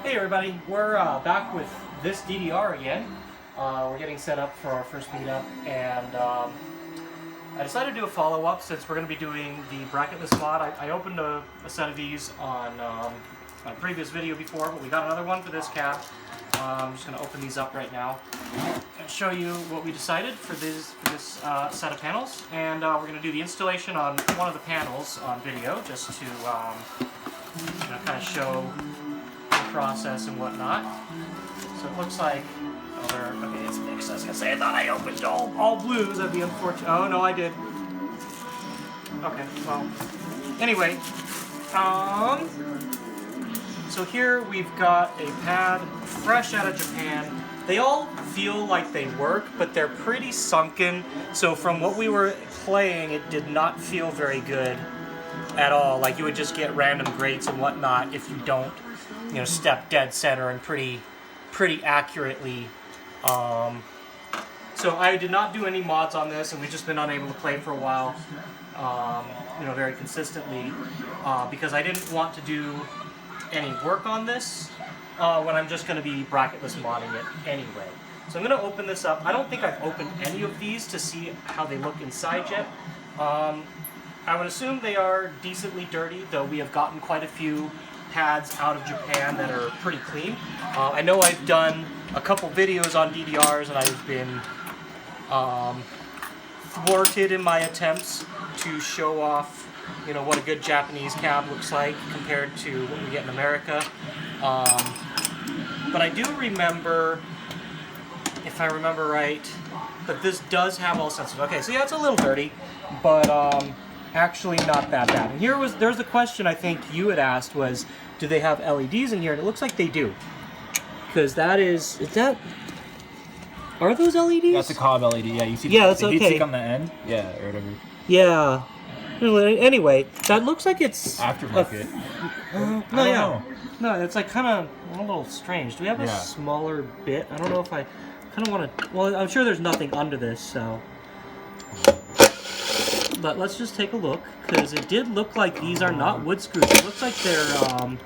Hey everybody, we're back with this DDR again. We're getting set up for our first meetup, and I decided to do a follow-up since we're going to be doing the bracketless mod. I opened a set of these on a previous video before, but we got another one for this cab. I'm just going to open these up right now and show you what we decided for this set of panels. And we're going to do the installation on one of the panels on video, just to kind of show the process and whatnot. So it looks like, okay, it's mixed. I was going to say, I thought I opened all blues. That'd be unfortunate. Oh, no, I did. Okay, well, anyway, so here we've got a pad fresh out of Japan. They all feel like they work, but they're pretty sunken. So from what we were playing, it did not feel very good at all. Like you would just get random grates and whatnot if you don't, step dead center and pretty accurately. So I did not do any mods on this, and we've just been unable to play for a while, very consistently, because I didn't want to do any work on this when I'm just going to be bracketless modding it anyway. So I'm going to open this up. I don't think I've opened any of these to see how they look inside yet. I would assume they are decently dirty, though we have gotten quite a few pads out of Japan that are pretty clean. I know I've done a couple videos on DDRs, and I've been thwarted in my attempts to show off what a good Japanese cab looks like compared to what we get in America. But I do remember, if I remember right, that this does have all sensors. Okay, so yeah, it's a little dirty, but actually not that bad. And there's the question I think you had asked was, do they have LEDs in here? And it looks like they do. Because are those LEDs? That's a cob LED, yeah. You see that's the okay. heat sink on the end? Yeah, or whatever. Yeah. Anyway, that looks like it's aftermarket. No, it's like kind of a little strange. Do we have a smaller bit? I don't know if I kind of want to. Well, I'm sure there's nothing under this, so. But let's just take a look, because it did look like these are not wood screws. It looks like they're.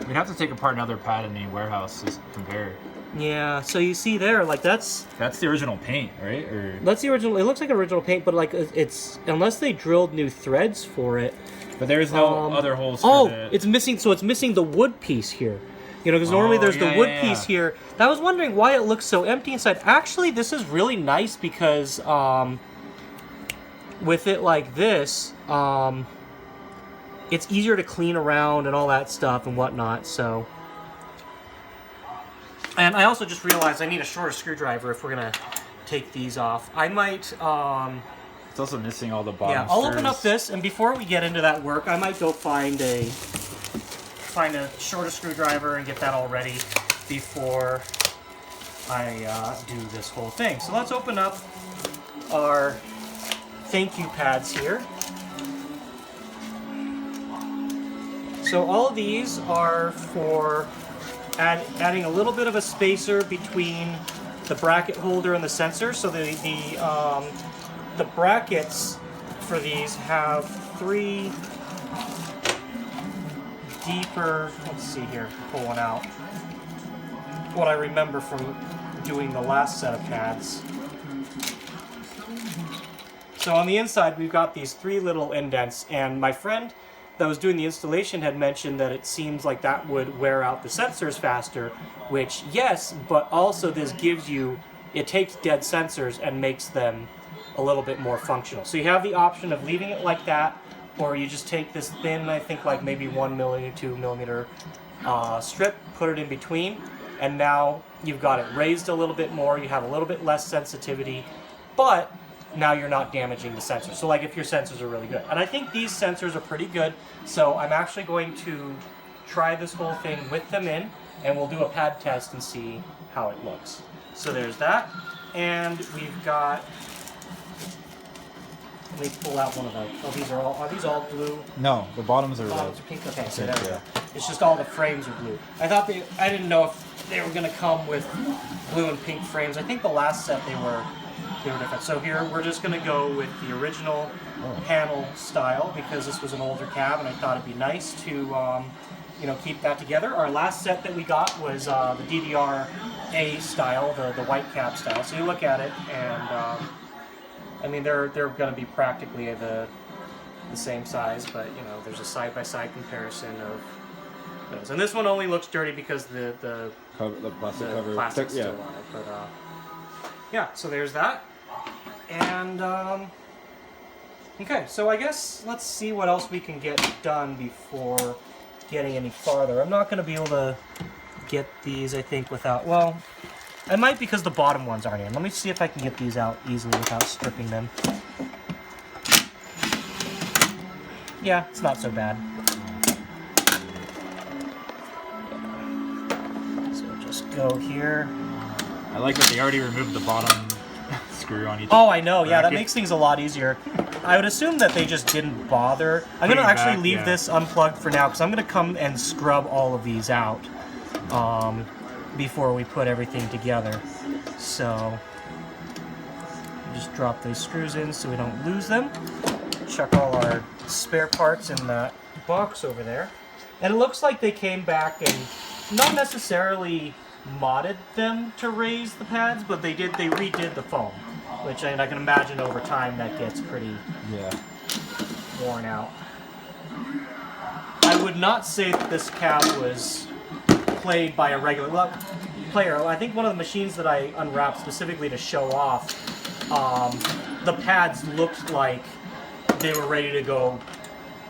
We'd have to take apart another pad in a warehouse to compare. Yeah, so you see there, like that's the original paint, right? Or that's the original. It looks like original paint, but like it's unless they drilled new threads for it. But there's no other holes. For it's missing. So it's missing the wood piece here. Because normally there's the wood piece here. I was wondering why it looks so empty inside. Actually, this is really nice because with it like this, it's easier to clean around and all that stuff and whatnot. So. And I also just realized I need a shorter screwdriver if we're going to take these off. I might... it's also missing all the bottom Yeah, I'll open up this, and before we get into that work, I might go find a shorter screwdriver and get that all ready before I do this whole thing. So let's open up our thank you pads here. So all of these are for... adding a little bit of a spacer between the bracket holder and the sensor. So the brackets for these have 3 deeper, let's see here, pull one out. What I remember from doing the last set of pads. So on the inside we've got these 3 little indents, and my friend that was doing the installation had mentioned that it seems like that would wear out the sensors faster, which yes, but also this gives you, it takes dead sensors and makes them a little bit more functional. So you have the option of leaving it like that, or you just take this thin, I think like maybe 1 millimeter, 2 millimeter strip, put it in between, and now you've got it raised a little bit more, you have a little bit less sensitivity, but now you're not damaging the sensors. So like if your sensors are really good. And I think these sensors are pretty good, so I'm actually going to try this whole thing with them in, and we'll do a pad test and see how it looks. So there's that, and we've got, let me pull out one of those. Oh, are these all blue? No, the bottoms are red. Pink? Okay, so there we go. It's just all the frames are blue. I didn't know if they were gonna come with blue and pink frames. I think the last set they were different. So here we're just going to go with the original panel style because this was an older cab, and I thought it'd be nice to you know, keep that together. Our last set that we got was the DDR-A style, the white cap style. So you look at it, and I mean, they're going to be practically the same size, but you know, there's a side-by-side comparison of those. And this one only looks dirty because the plastic cover. plastic's still on it. But yeah, so there's that. And okay, so I guess let's see what else we can get done before getting any farther. I'm not going to be able to get these, I think, without, well, I might because the bottom ones aren't in. Let me see if I can get these out easily without stripping them. Yeah, it's not so bad. So just go here. I like that they already removed the bottom screw on each. Oh, I know. Yeah, that bracket. makes things a lot easier. I would assume that they just didn't bother. I'm going to Putting actually back, leave yeah. this unplugged for now because I'm going to come and scrub all of these out before we put everything together. So just drop those screws in so we don't lose them. Chuck all our spare parts in that box over there. And it looks like they came back and not necessarily modded them to raise the pads, but they redid the foam, which I can imagine over time that gets pretty worn out. I would not say that this cab was played by a regular player. I think one of the machines that I unwrapped specifically to show off, the pads looked like they were ready to go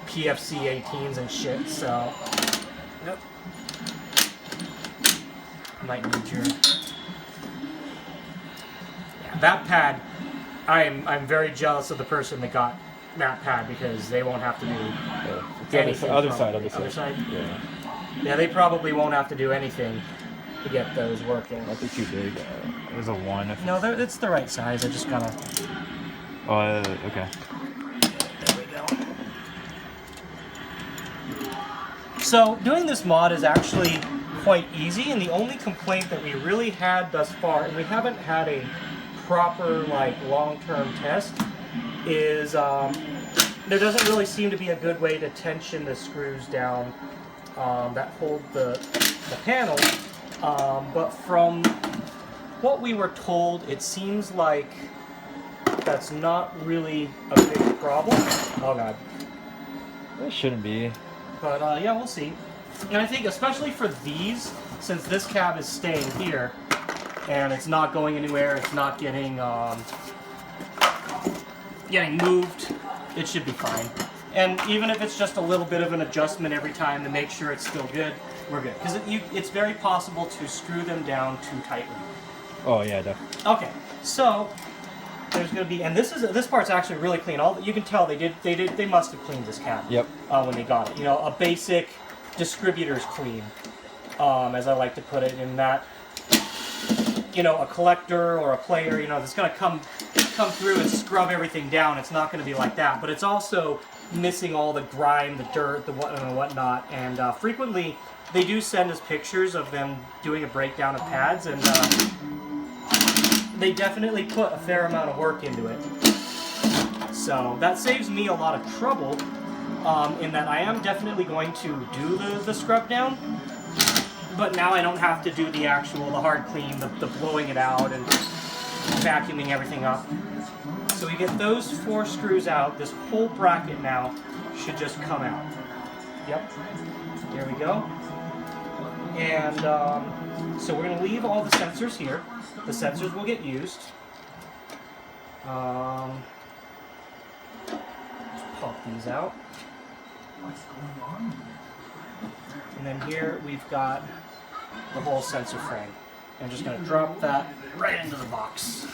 PFC 18s and shit, so yep. Might need your that pad. I'm very jealous of the person that got that pad because they won't have to do anything. The other side of the other side. Yeah. Yeah, they probably won't have to do anything to get those working. Not too big. There's a 1. No, it's the right size. I just gotta. Oh, okay. There we go. So doing this mod is actually quite easy, and the only complaint that we really had thus far, and we haven't had a proper long-term test, is there doesn't really seem to be a good way to tension the screws down that hold the panel. But from what we were told, it seems like that's not really a big problem. Oh god. It shouldn't be. But yeah, we'll see. And I think especially for these, since this cab is staying here, and it's not going anywhere, it's not getting moved, it should be fine. And even if it's just a little bit of an adjustment every time to make sure it's still good, we're good. Because it's very possible to screw them down too tightly. Oh yeah, definitely. Okay, so there's going to be, and this part's actually really clean. You can tell they must have cleaned this cab. Yep. When they got it, you know, a basic distributor's clean, as I like to put it, in that, you know, a collector or a player, you know, that's going to come through and scrub everything down. It's not going to be like that, but it's also missing all the grime, the dirt, the whatnot, and frequently they do send us pictures of them doing a breakdown of pads, and they definitely put a fair amount of work into it. So that saves me a lot of trouble, in that I am definitely going to do the scrub down, but now I don't have to do the hard clean, the blowing it out and vacuuming everything up. So we get those 4 screws out. This whole bracket now should just come out. Yep, there we go. And so we're going to leave all the sensors here. The sensors will get used. Just pop these out. And then here we've got the whole sensor frame. I'm just going to drop that right into the box.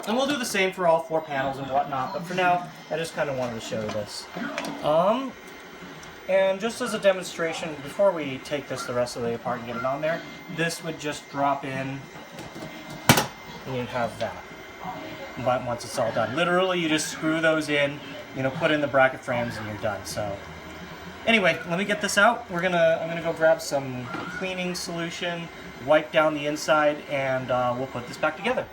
And we'll do the same for all 4 panels and whatnot, but for now, I just kind of wanted to show you this. And just as a demonstration, before we take this the rest of the way apart and get it on there, this would just drop in, and you'd have that. But once it's all done, literally you just screw those in, you know, put in the bracket frames, and you're done. So anyway, let me get this out. I'm gonna go grab some cleaning solution, wipe down the inside, and we'll put this back together.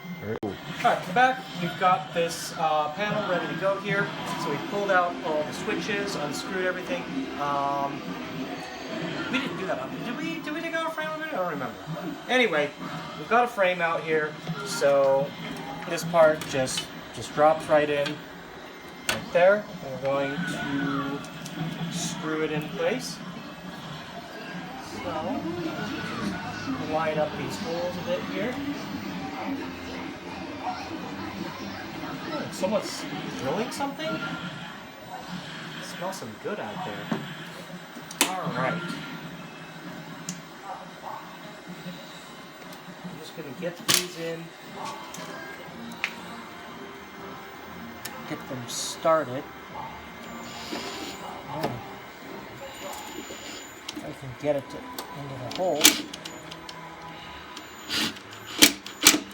Alright, we're back. We've got this panel ready to go here. So we pulled out all the switches, unscrewed everything. We didn't do that. Did we take out a frame of it? I don't remember. Anyway, we've got a frame out here. So this part just drops right in, right there. And we're going to screw it in place. So line up these holes a bit here. Someone's drilling something? It smells some good out there. Alright. I'm just going to get these in. Get them started. Oh. I can get it into the hole.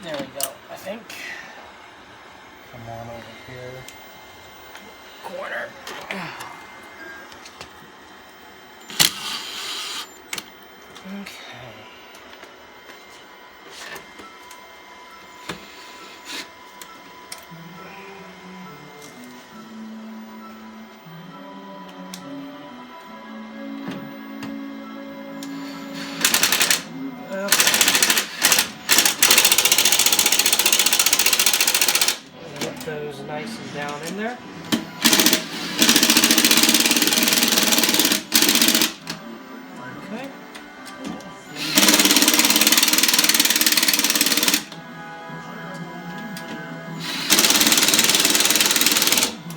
There we go, I think. Come on over here. Corner. Okay. Those nice and down in there. Okay.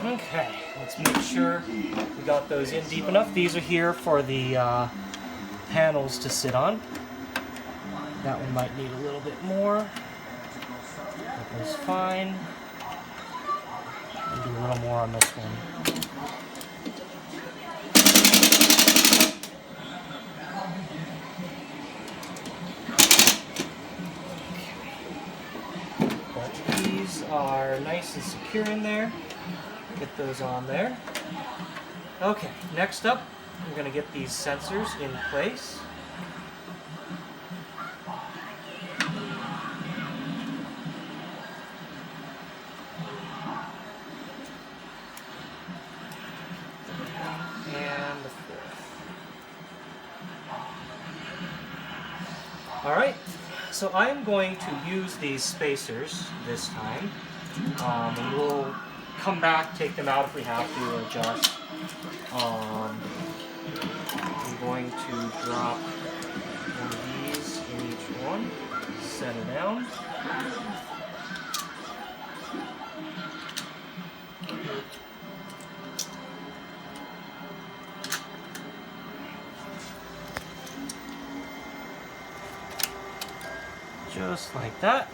Okay, let's make sure we got those in deep enough. These are here for the panels to sit on. That one might need a little bit more. That was fine. Do a little more on this one. But these are nice and secure in there. Get those on there. Okay, next up, I'm going to get these sensors in place. Alright, so I am going to use these spacers this time, and we'll come back, take them out if we have to, adjust. I'm going to drop one of these in each one, set it down. Just like that.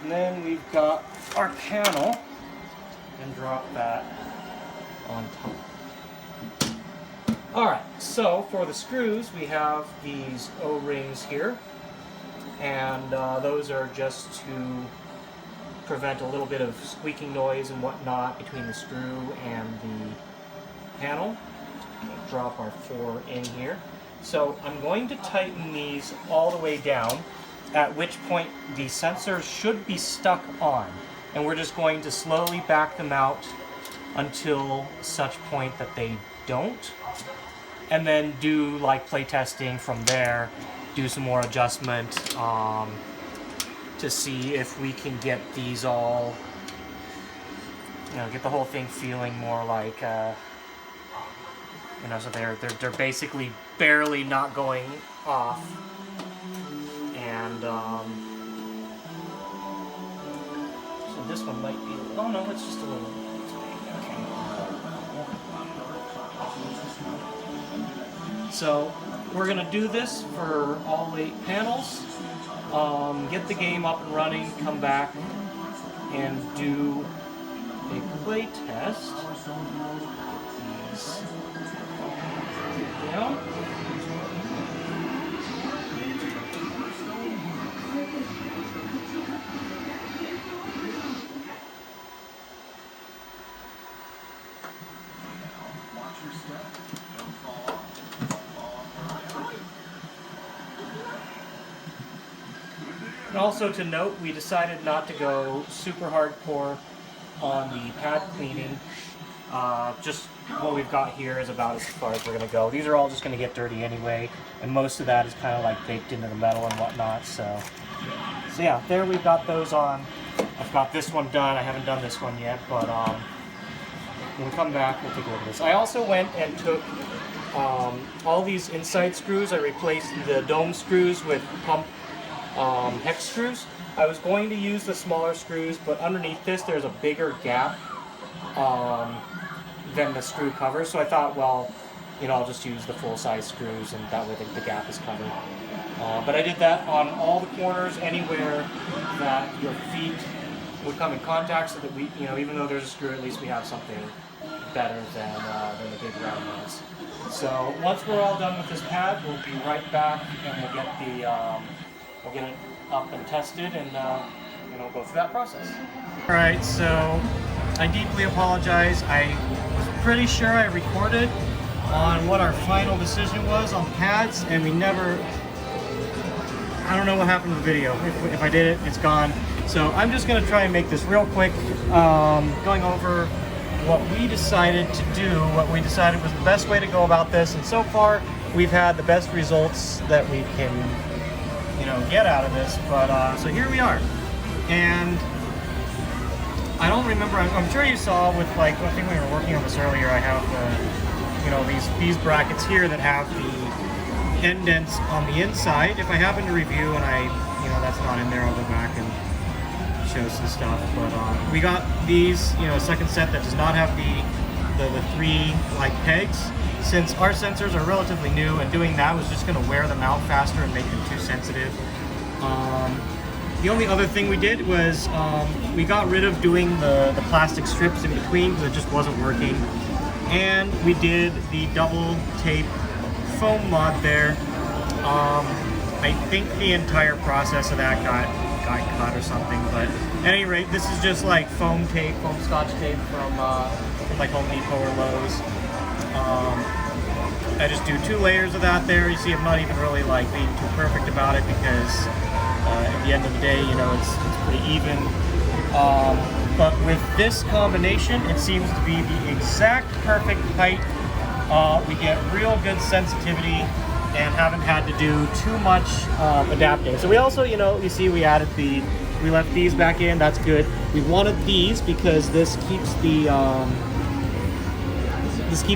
And then we've got our panel, and drop that on top. Alright, so for the screws we have these O-rings here, and those are just to prevent a little bit of squeaking noise and whatnot between the screw and the panel. We'll drop our 4 in here. So I'm going to tighten these all the way down, at which point the sensors should be stuck on, and we're just going to slowly back them out until such point that they don't, and then do like play testing from there, do some more adjustment to see if we can get these all, get the whole thing feeling more like so they're basically barely not going off. And so this one might be, oh no, it's just a little, okay. So we're going to do this for all 8 panels, get the game up and running, come back and do a play test. Get these down. And also to note, we decided not to go super hardcore on the pad cleaning. Just what we've got here is about as far as we're going to go. These are all just going to get dirty anyway, and most of that is kind of like baked into the metal and whatnot. So yeah, there we've got those on. I've got this one done. I haven't done this one yet, but when we come back, we'll take a look at this. I also went and took all these inside screws. I replaced the dome screws with pump hex screws. I was going to use the smaller screws, but underneath this there's a bigger gap than the screw cover. So I thought, well, you know, I'll just use the full-size screws, and that way the gap is covered. But I did that on all the corners, anywhere that your feet would come in contact, so that we, you know, even though there's a screw, at least we have something better than the big round ones. So once we're all done with this pad, we'll be right back, and we'll get it up and tested, and we'll go through that process. All right, so I deeply apologize. I was pretty sure I recorded on what our final decision was on pads, and we never. I don't know what happened to the video. If I did it, it's gone. So I'm just going to try and make this real quick, going over what we decided to do, what we decided was the best way to go about this, and so far we've had the best results that we can, you know, get out of this. But so here we are, and I don't remember. I'm sure you saw with, like, I think we were working on this earlier. I have you know, these brackets here that have the indents on the inside. If I happen to review and that's not in there, I'll go back and show some stuff. But we got these, you know, a second set that does not have the three like pegs. Since our sensors are relatively new, and doing that was just going to wear them out faster and make them too sensitive. The only other thing we did was we got rid of doing the plastic strips in between because it just wasn't working, and we did the double tape foam mod there. I think the entire process of that got cut or something, but at any rate, this is just like foam tape, foam scotch tape from like Home Depot or Lowe's. I just do 2 layers of that there. You see, I'm not even really like being too perfect about it because at the end of the day, you know, it's pretty even. But with this combination, it seems to be the exact perfect height. We get real good sensitivity and haven't had to do too much adapting. So we also, you know, you see we left these back in. That's good. We wanted these because this keeps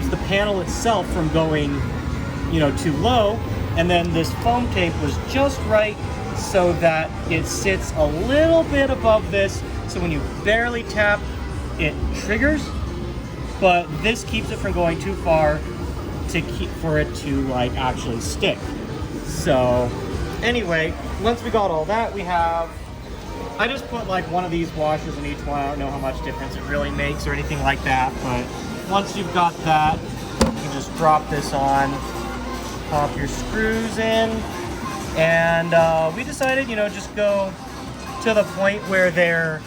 the panel itself from going, you know, too low. And then this foam tape was just right so that it sits a little bit above this. So when you barely tap, it triggers. But this keeps it from going too far for it to like actually stick. So anyway, once we got all that, I just put like one of these washers in each one. I don't know how much difference it really makes or anything like that, but once you've got that, you can just drop this on, pop your screws in, and we decided, you know, just go to the point where they're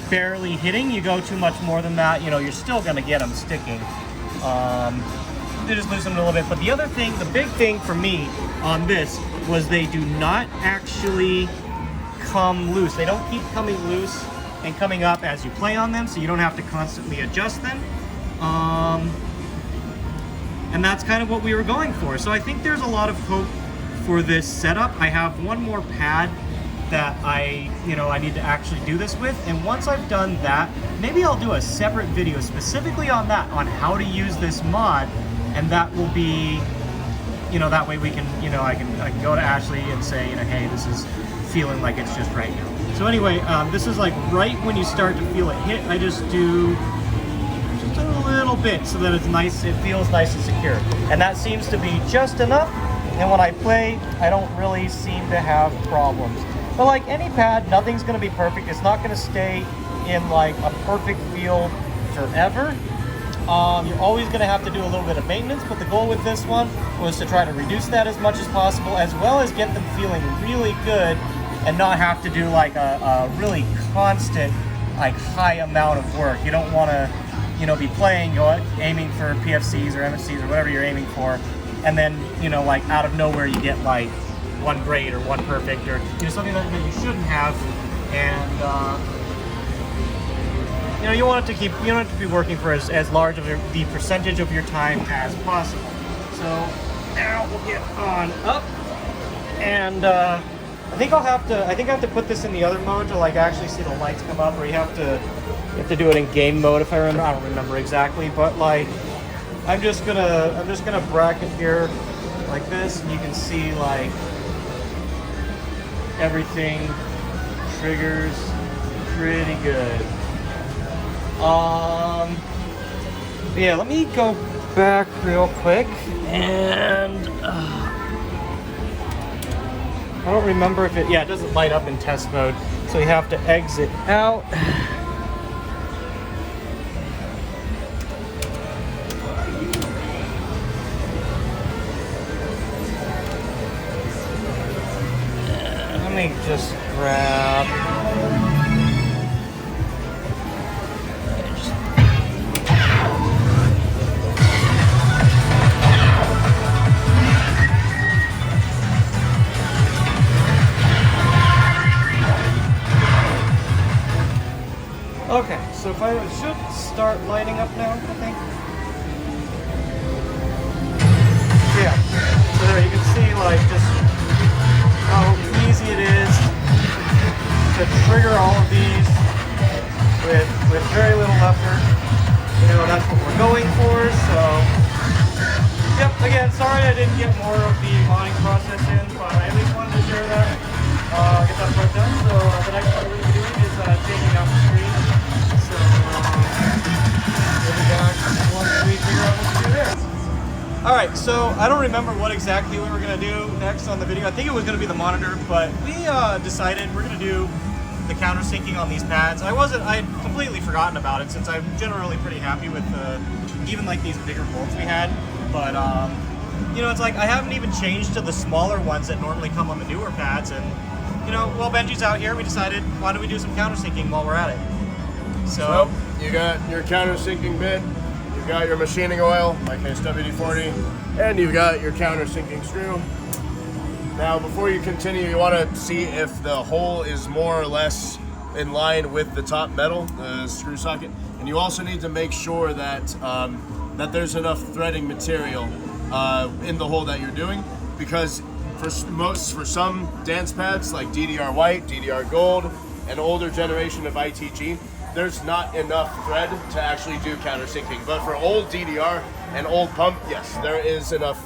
barely hitting. You go too much more than that, you know, you're still gonna get them sticking. They just loosen them a little bit. But the other thing, the big thing for me on this was they do not actually come loose. They don't keep coming loose and coming up as you play on them, so you don't have to constantly adjust them. And that's kind of what we were going for. So I think there's a lot of hope for this setup. I have one more pad that I need to actually do this with, and once I've done that, maybe I'll do a separate video specifically on that, on how to use this mod, and that will be, you know, that way we can, you know, I can go to Ashley and say, you know, hey, this is feeling like it's just right now. So anyway, this is like right when you start to feel it hit. I just do just a little bit so that it's nice, it feels nice and secure, and that seems to be just enough. And when I play, I don't really seem to have problems. But like any pad, nothing's going to be perfect. It's not going to stay in like a perfect feel forever. You're always going to have to do a little bit of maintenance, but the goal with this one was to try to reduce that as much as possible, as well as get them feeling really good and not have to do like a really constant, like high amount of work. You don't want to, you know, be playing, aiming for PFCs or MFCs or whatever you're aiming for, and then, you know, like out of nowhere you get like one great or one perfect, or something that you shouldn't have, and you want it to keep, you don't have to be working for as large of the percentage of your time as possible. So now we'll get on up, and I think I have to put this in the other mode to like actually see the lights come up, or you have to do it in game mode if I remember. I don't remember exactly, but like I'm just gonna bracket here like this, and you can see like everything triggers pretty good. Yeah, let me go back real quick, and I don't remember if it doesn't light up in test mode, so you have to exit out. Let me just grab. Okay, so if I should start lighting up now, I think. Yeah, so there you can see like just how easy it is to trigger all of these with very little effort. That's what we're going for, so. Yep, again, sorry I didn't get more of the modding process in, but I at least wanted to share that. Get that part done, so the next part we're going to be doing is changing out the screen. So, we'll be back once we figure out what to do there. Alright, so I don't remember what exactly we were going to do next on the video. I think it was going to be the monitor, but we decided we're going to do the countersinking on these pads. I'd completely forgotten about it since I'm generally pretty happy with even like these bigger bolts we had. But, it's like I haven't even changed to the smaller ones that normally come on the newer pads. And, while Benji's out here, we decided, why don't we do some countersinking while we're at it? So you got your countersinking bit, you've got your machining oil, my case WD-40, and you've got your countersinking screw. Now, before you continue, you want to see if the hole is more or less in line with the top metal, the screw socket, and you also need to make sure that that there's enough threading material in the hole that you're doing, because for some dance pads like DDR White, DDR Gold, an older generation of ITG, there's not enough thread to actually do countersinking. But for old DDR and old pump, yes, there is enough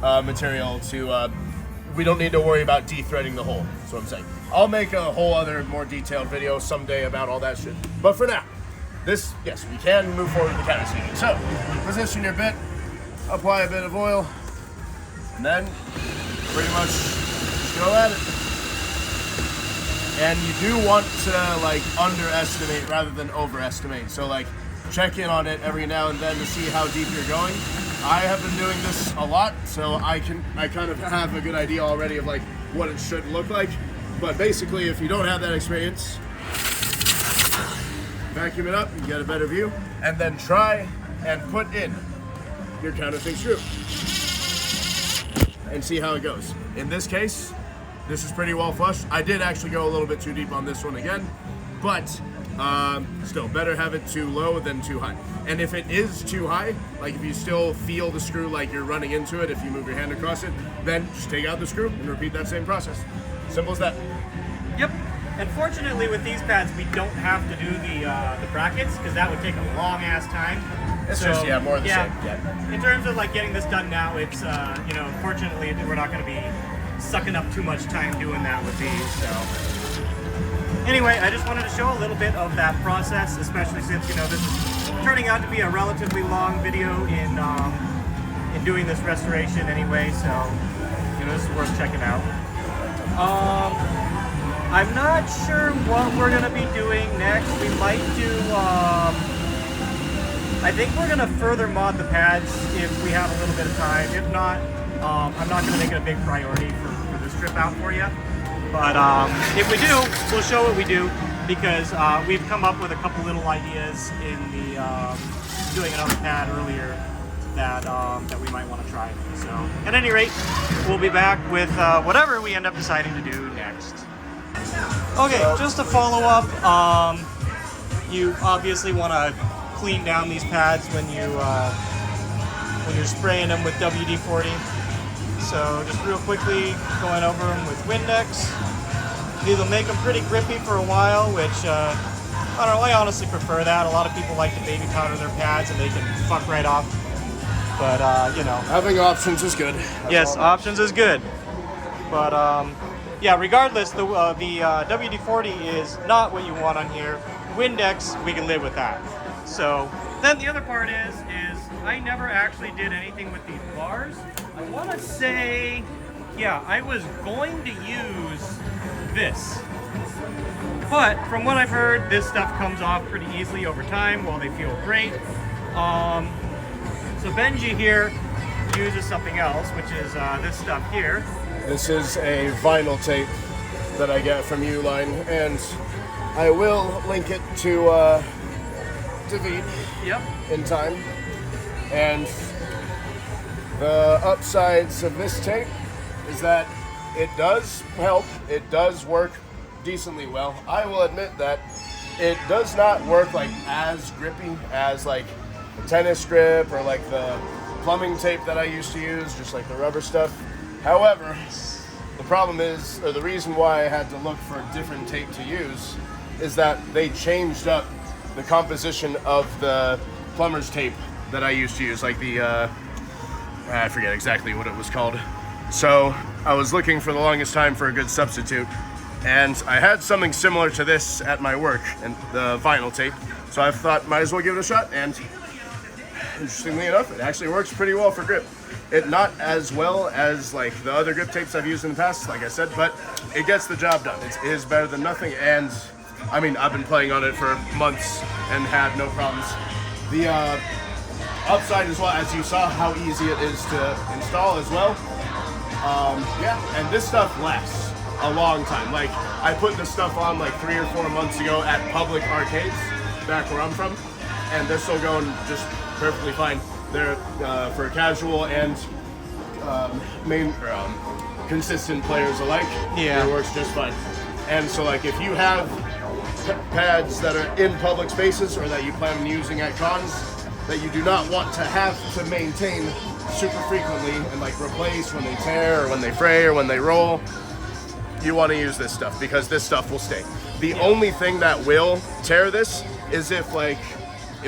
material to, we don't need to worry about de-threading the hole, that's what I'm saying. I'll make a whole other more detailed video someday about all that shit. But for now, yes, we can move forward with the countersinking. So, position your bit, apply a bit of oil, and then pretty much just go at it. And you do want to like underestimate rather than overestimate. So like check in on it every now and then to see how deep you're going. I have been doing this a lot, so I kind of have a good idea already of like what it should look like. But basically, if you don't have that experience, vacuum it up and get a better view, and then try and put in your countersink screw and see how it goes. In this case, this is pretty well flushed. I did actually go a little bit too deep on this one again, but still better have it too low than too high. And if it is too high, like if you still feel the screw like you're running into it, if you move your hand across it, then just take out the screw and repeat that same process. Simple as that. Yep. And fortunately with these pads, we don't have to do the brackets, because that would take a long ass time. It's just, more of the same. Yeah. In terms of like getting this done now, it's, fortunately we're not going to be sucking up too much time doing that with these, so. Anyway, I just wanted to show a little bit of that process, especially since, this is turning out to be a relatively long video in doing this restoration anyway, so, this is worth checking out. I'm not sure what we're going to be doing next. We might do, I think we're going to further mod the pads if we have a little bit of time. If not, I'm not going to make it a big priority for this trip out for you. But if we do, we'll show what we do, because we've come up with a couple little ideas in the doing another pad earlier that that we might want to try. So, at any rate, we'll be back with whatever we end up deciding to do next. Okay, just to follow up, you obviously want to clean down these pads when you're spraying them with WD-40. So just real quickly, going over them with Windex. These will make them pretty grippy for a while, which I don't know, I honestly prefer that. A lot of people like to baby powder their pads and they can fuck right off. But, you know. Having options is good. Yes, options is good. But, yeah, regardless, the WD-40 is not what you want on here. Windex, we can live with that. So, then the other part is I never actually did anything with these bars. I want to say, yeah, I was going to use this. But from what I've heard, this stuff comes off pretty easily over time while they feel great. So Benji here uses something else, which is this stuff here. This is a vinyl tape that I get from Uline, and I will link it to David in time. And the upsides of this tape is that it does help, it does work decently well. I will admit that it does not work like as grippy as like the tennis grip or like the plumbing tape that I used to use, just like the rubber stuff. However, the problem is, or the reason why I had to look for a different tape to use, is that they changed up the composition of the plumber's tape that I used to use, like the, I forget exactly what it was called. So I was looking for the longest time for a good substitute, and I had something similar to this at my work, and the vinyl tape. So I thought, might as well give it a shot, and interestingly enough, it actually works pretty well for grip. It not as well as like the other grip tapes I've used in the past, like I said, but it gets the job done. It is better than nothing, and I mean, I've been playing on it for months and had no problems. The upside as well, as you saw how easy it is to install as well. Yeah, and this stuff lasts a long time. Like, I put this stuff on like 3 or 4 months ago at public arcades, back where I'm from, and they're still going just perfectly fine. They're for casual and consistent players alike. Yeah. It works just fine. And so, like, if you have pads that are in public spaces or that you plan on using at cons that you do not want to have to maintain super frequently and like replace when they tear or when they fray or when they roll, you want to use this stuff because this stuff will stay. The only thing that will tear this is if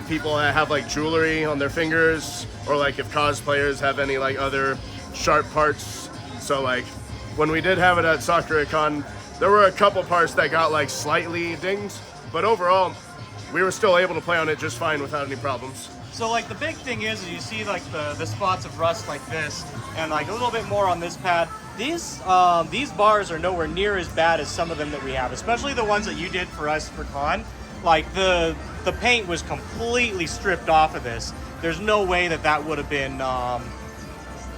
people have like jewelry on their fingers, or like if cosplayers have any like other sharp parts. So like when we did have it at SoccerCon, there were a couple parts that got like slightly dinged, but overall we were still able to play on it just fine without any problems. So like the big thing is you see like the spots of rust like this, and like a little bit more on this pad. These bars are nowhere near as bad as some of them that we have, especially the ones that you did for us for con. Like the paint was completely stripped off of this. There's no way that would have been,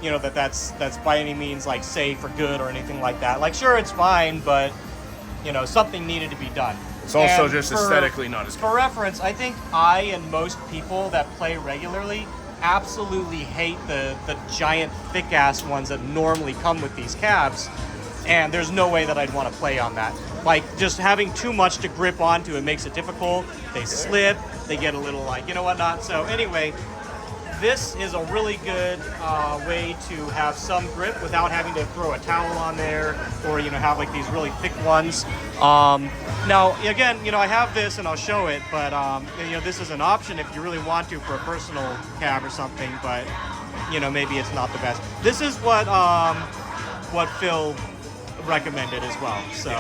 you know, that's by any means like safe or good or anything like that. Like sure, it's fine, but you know, something needed to be done. It's also just aesthetically not as good. For reference, I think I and most people that play regularly absolutely hate the giant thick ass ones that normally come with these cabs, and there's no way that I'd want to play on that. Like just having too much to grip onto, it makes it difficult. They slip, they get a little like, you know what not. So anyway, this is a really good way to have some grip without having to throw a towel on there, or you know, have like these really thick ones. Now again, you know, I have this and I'll show it, but you know, this is an option if you really want to for a personal cab or something, but you know, maybe it's not the best. This is what Phil recommended as well. So.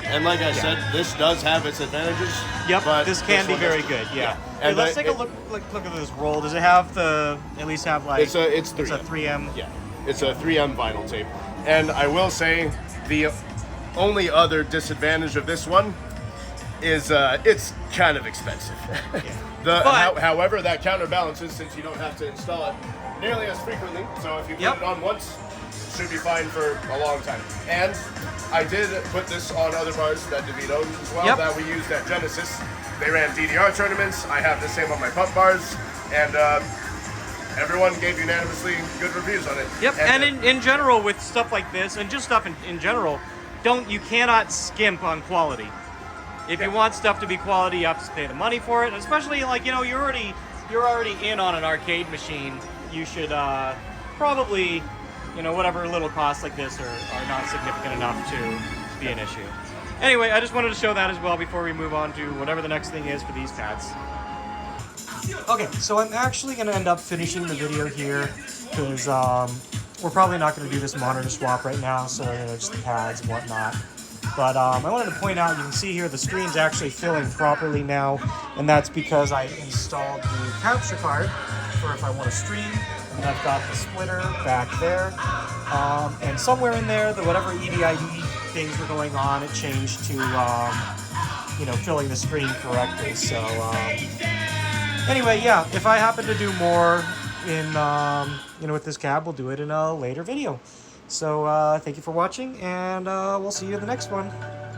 And like I said, this does have its advantages. Yep, but this can be very good. Yeah. Hey, And let's take a look at this roll. Does it have at least have like? It's 3M. It's a 3M. Yeah, it's a 3M vinyl tape. And I will say the only other disadvantage of this one is it's kind of expensive. Yeah. However, that counterbalances since you don't have to install it nearly as frequently. So if you put it on once, it should be fine for a long time. And I did put this on other bars that David owns as well, that we used at Genesis. They ran DDR tournaments. I have the same on my pump bars, and everyone gave unanimously good reviews on it. Yep, and in general with stuff like this, and just stuff in general, you cannot skimp on quality. If you want stuff to be quality, you have to pay the money for it, and especially like, you're already in on an arcade machine, you should probably, whatever little costs like this are not significant enough to be an issue. Anyway, I just wanted to show that as well before we move on to whatever the next thing is for these pads. Okay, so I'm actually going to end up finishing the video here because we're probably not going to do this monitor swap right now, so just the pads and whatnot. But I wanted to point out, you can see here the screen's actually filling properly now, and that's because I installed the capture card for if I want to stream, and I've got the splitter back there, and somewhere in there, whatever EDID things were going on, it changed to, filling the screen correctly. So, anyway, yeah, if I happen to do more in, with this cab, we'll do it in a later video. So, thank you for watching, and we'll see you in the next one.